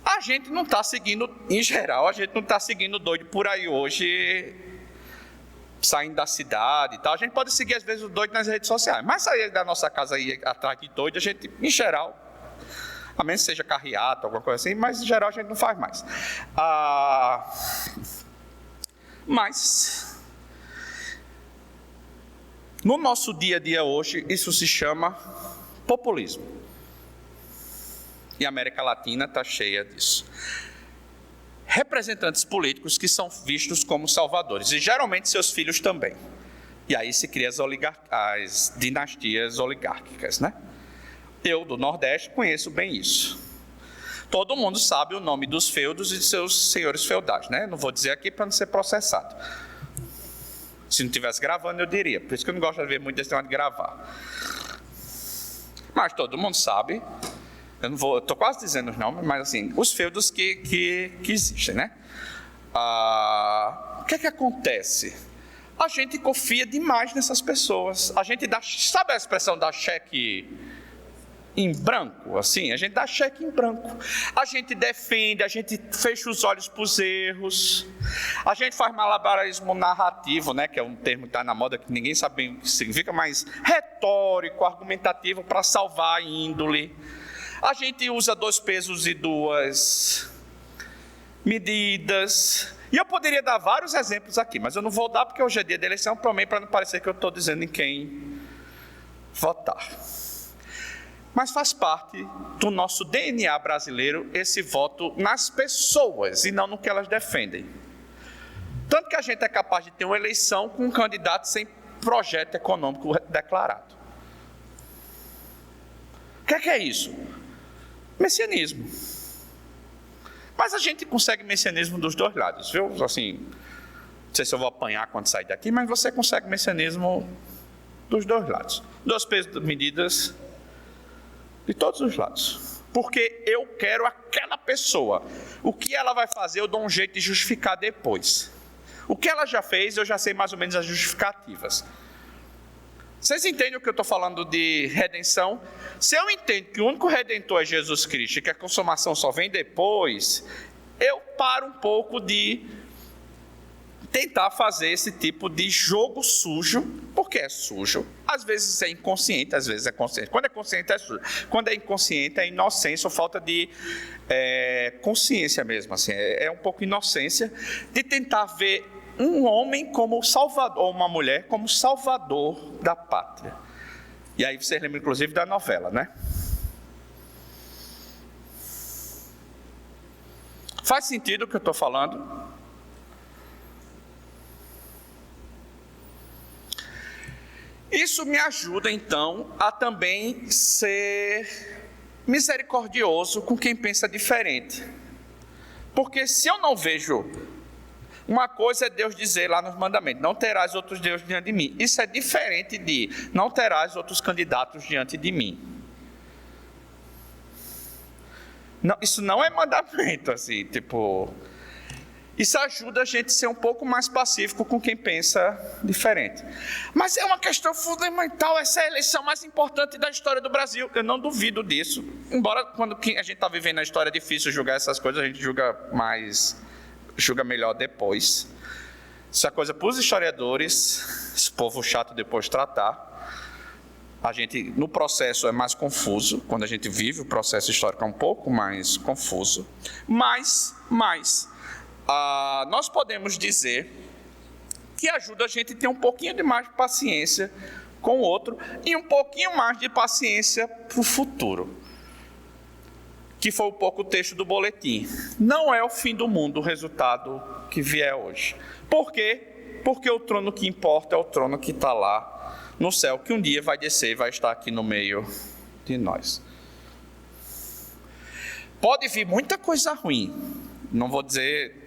A gente não está seguindo, em geral, a gente não está seguindo doido por aí hoje, saindo da cidade e tal. A gente pode seguir, às vezes, o doido nas redes sociais. Mas sair da nossa casa aí atrás de doido, a gente, em geral, a menos que seja carreata, alguma coisa assim, mas em geral a gente não faz mais. Mas, no nosso dia a dia hoje, isso se chama populismo. E a América Latina está cheia disso. Representantes políticos que são vistos como salvadores, e geralmente seus filhos também. E aí se cria as dinastias oligárquicas, né? Eu, do Nordeste, conheço bem isso. Todo mundo sabe o nome dos feudos e de seus senhores feudais, né? Não vou dizer aqui para não ser processado. Se não estivesse gravando, eu diria. Por isso que eu não gosto de ver muito desse negócio de gravar. Mas todo mundo sabe. Eu estou quase dizendo os nomes, mas assim, os feudos que existem, né? O que é que acontece? A gente confia demais nessas pessoas. A gente dá, sabe a expressão dar cheque em branco, assim? A gente dá cheque em branco. A gente defende, a gente fecha os olhos para os erros. A gente faz malabarismo narrativo, né? Que é um termo que está na moda, que ninguém sabe bem o que significa, mas retórico, argumentativo, para salvar a índole. A gente usa 2 pesos e 2 medidas. E eu poderia dar vários exemplos aqui, mas eu não vou dar porque hoje é dia de eleição, para não parecer que eu estou dizendo em quem votar. Mas faz parte do nosso DNA brasileiro esse voto nas pessoas e não no que elas defendem. Tanto que a gente é capaz de ter uma eleição com um candidato sem projeto econômico declarado. O que é isso? Messianismo. Mas a gente consegue messianismo dos 2 lados, viu? Assim, não sei se eu vou apanhar quando sair daqui, mas você consegue messianismo dos 2 lados. 2 pesos, medidas, de todos os lados. Porque eu quero aquela pessoa. O que ela vai fazer, eu dou um jeito de justificar depois. O que ela já fez, eu já sei mais ou menos as justificativas. Vocês entendem o que eu estou falando de redenção? Se eu entendo que o único redentor é Jesus Cristo e que a consumação só vem depois, eu paro um pouco de tentar fazer esse tipo de jogo sujo, porque é sujo. Às vezes é inconsciente, às vezes é consciente. Quando é consciente é sujo. Quando é inconsciente é inocência ou falta de consciência mesmo. Assim, é um pouco inocência de tentar ver um homem como salvador, ou uma mulher como salvador da pátria. E aí vocês lembram inclusive da novela, né? Faz sentido o que eu estou falando? Isso me ajuda então a também ser misericordioso com quem pensa diferente. Porque se eu não vejo, uma coisa é Deus dizer lá nos mandamentos, não terás outros deuses diante de mim. Isso é diferente de não terás outros candidatos diante de mim. Não, isso não é mandamento, assim, tipo... Isso ajuda a gente a ser um pouco mais pacífico com quem pensa diferente. Mas é uma questão fundamental, essa é a eleição mais importante da história do Brasil. Eu não duvido disso. Embora quando a gente está vivendo a história é difícil julgar essas coisas, a gente julga melhor depois. Isso é coisa para os historiadores, esse povo chato depois tratar. A gente, no processo, é mais confuso. Quando a gente vive o processo histórico é um pouco mais confuso. Mas nós podemos dizer que ajuda a gente a ter um pouquinho de mais paciência com o outro e um pouquinho mais de paciência para o futuro. Que foi um pouco o texto do boletim. Não é o fim do mundo o resultado que vier hoje. Por quê? Porque o trono que importa é o trono que está lá no céu, que um dia vai descer e vai estar aqui no meio de nós. Pode vir muita coisa ruim, não vou dizer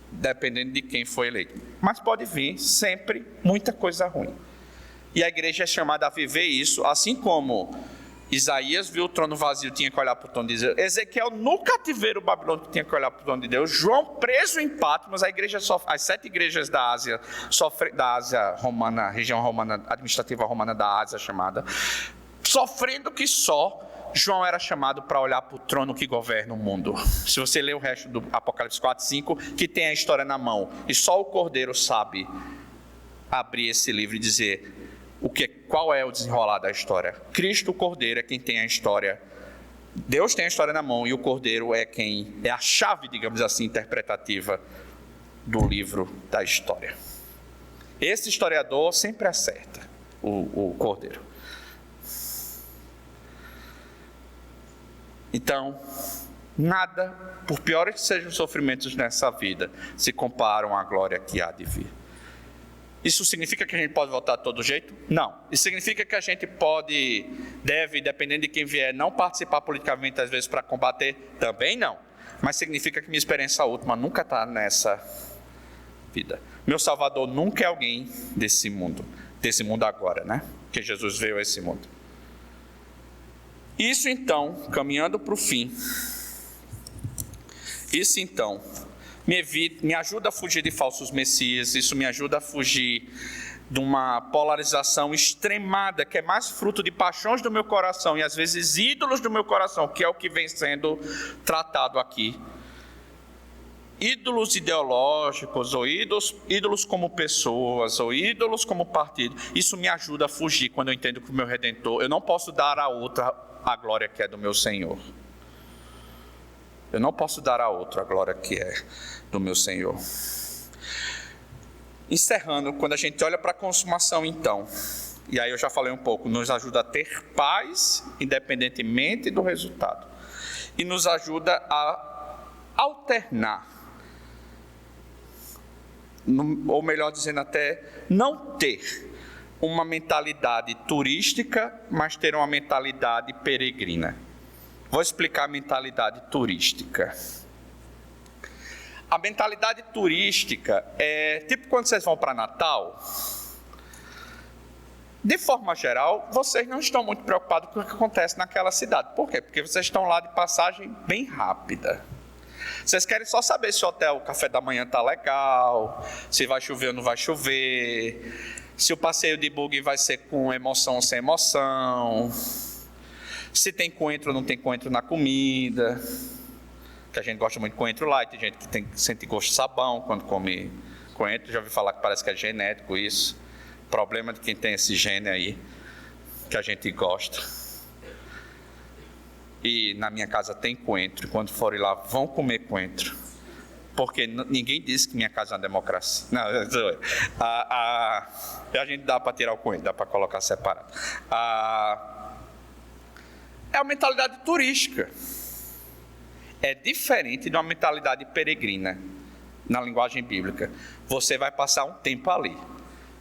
dependendo de quem foi eleito, mas pode vir sempre muita coisa ruim. E a igreja é chamada a viver isso, assim como Isaías viu o trono vazio, tinha que olhar para o trono de Deus. Ezequiel no cativeiro babilônico tinha que olhar para o trono de Deus. João preso em Patmos, as 7 igrejas da Ásia, da Ásia romana, região romana, administrativa romana da Ásia chamada, sofrendo que só. João era chamado para olhar para o trono que governa o mundo. Se você ler o resto do Apocalipse 4, 5, que tem a história na mão, e só o Cordeiro sabe abrir esse livro e dizer qual é o desenrolar da história. Cristo, o Cordeiro, é quem tem a história. Deus tem a história na mão e o Cordeiro é a chave, digamos assim, interpretativa do livro da história. Esse historiador sempre acerta, o Cordeiro. Então, nada, por piores que sejam os sofrimentos nessa vida, se comparam à glória que há de vir. Isso significa que a gente pode voltar de todo jeito? Não. Isso significa que a gente deve, dependendo de quem vier, não participar politicamente, às vezes, para combater? Também não. Mas significa que minha experiência última nunca está nessa vida. Meu Salvador nunca é alguém desse mundo agora, né? Que Jesus veio a esse mundo. Isso então, caminhando para o fim, me ajuda a fugir de falsos messias, isso me ajuda a fugir de uma polarização extremada, que é mais fruto de paixões do meu coração e às vezes ídolos do meu coração, que é o que vem sendo tratado aqui. Ídolos ideológicos, ou ídolos como pessoas, ou ídolos como partido. Isso me ajuda a fugir quando eu entendo que o meu Redentor, eu não posso dar a outra a glória que é do meu Senhor. Eu não posso dar a outra a glória que é do meu Senhor. Encerrando, quando a gente olha para a consumação então, e aí eu já falei um pouco, nos ajuda a ter paz, independentemente do resultado. E nos ajuda a alternar, ou melhor dizendo até, não ter uma mentalidade turística, mas ter uma mentalidade peregrina. Vou explicar a mentalidade turística. A mentalidade turística é tipo quando vocês vão para Natal. De forma geral, vocês não estão muito preocupados com o que acontece naquela cidade. Por quê? Porque vocês estão lá de passagem bem rápida. Vocês querem só saber se o café da manhã está legal, se vai chover ou não vai chover, se o passeio de buggy vai ser com emoção ou sem emoção, se tem coentro ou não tem coentro na comida, que a gente gosta muito de coentro light, tem gente que sente gosto de sabão quando come coentro, já ouvi falar que parece que é genético isso, problema de quem tem esse gene aí, que a gente gosta. E na minha casa tem coentro, quando forem lá vão comer coentro, porque ninguém disse que minha casa é uma democracia. Não, a gente dá para tirar o coentro, dá para colocar separado. É uma mentalidade turística. É diferente de uma mentalidade peregrina, na linguagem bíblica. Você vai passar um tempo ali,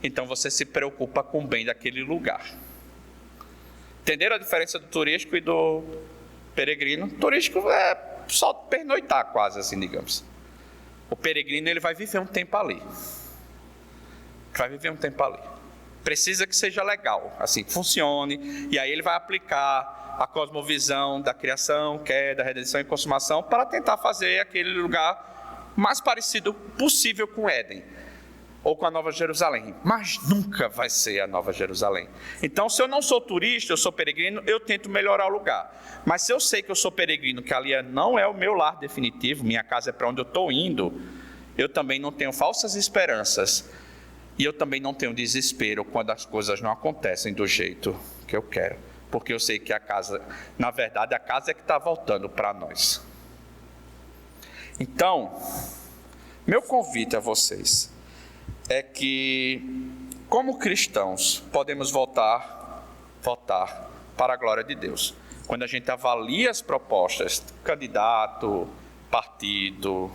então você se preocupa com o bem daquele lugar. Entenderam a diferença do turístico e do peregrino? O turístico é só pernoitar quase assim, digamos. O peregrino, ele vai viver um tempo ali. Precisa que seja legal, assim, que funcione. E aí ele vai aplicar a cosmovisão da criação, queda, redenção e consumação para tentar fazer aquele lugar mais parecido possível com Éden. Ou com a Nova Jerusalém, mas nunca vai ser a Nova Jerusalém. Então, se eu não sou turista, eu sou peregrino, eu tento melhorar o lugar. Mas se eu sei que eu sou peregrino, que ali não é o meu lar definitivo, minha casa é para onde eu estou indo, eu também não tenho falsas esperanças e eu também não tenho desespero quando as coisas não acontecem do jeito que eu quero. Porque eu sei que a casa, na verdade, a casa é que está voltando para nós. Então, meu convite a vocês é que, como cristãos, podemos votar para a glória de Deus. Quando a gente avalia as propostas, candidato, partido,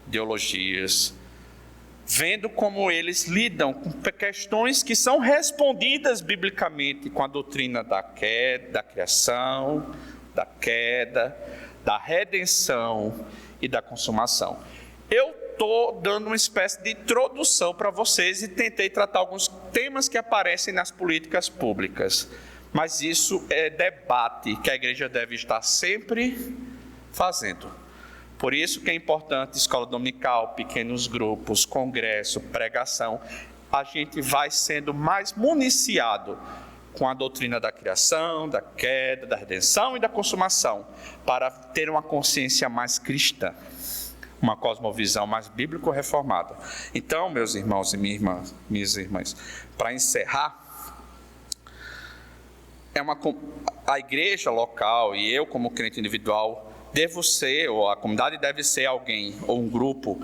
ideologias, vendo como eles lidam com questões que são respondidas biblicamente com a doutrina da queda, da criação, da queda, da redenção e da consumação. Eu estou dando uma espécie de introdução para vocês e tentei tratar alguns temas que aparecem nas políticas públicas. Mas isso é debate que a igreja deve estar sempre fazendo. Por isso que é importante escola dominical, pequenos grupos, congresso, pregação. A gente vai sendo mais municiado com a doutrina da criação, da queda, da redenção e da consumação, para ter uma consciência mais cristã, uma cosmovisão mais bíblico-reformada. Então, meus irmãos e minhas irmãs, para encerrar, a igreja local e eu como crente individual devo ser, ou a comunidade deve ser alguém ou um grupo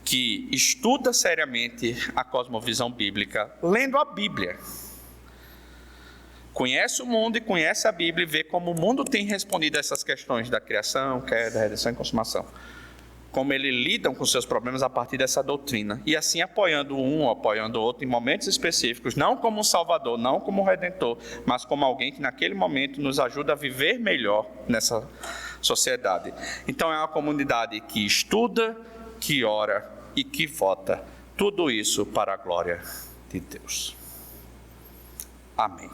que estuda seriamente a cosmovisão bíblica, lendo a Bíblia. Conhece o mundo e conhece a Bíblia e vê como o mundo tem respondido a essas questões da criação, queda, redenção e consumação. Como eles lidam com seus problemas a partir dessa doutrina. E assim apoiando um, apoiando o outro em momentos específicos, não como um salvador, não como um redentor, mas como alguém que naquele momento nos ajuda a viver melhor nessa sociedade. Então é uma comunidade que estuda, que ora e que vota. Tudo isso para a glória de Deus. Amém.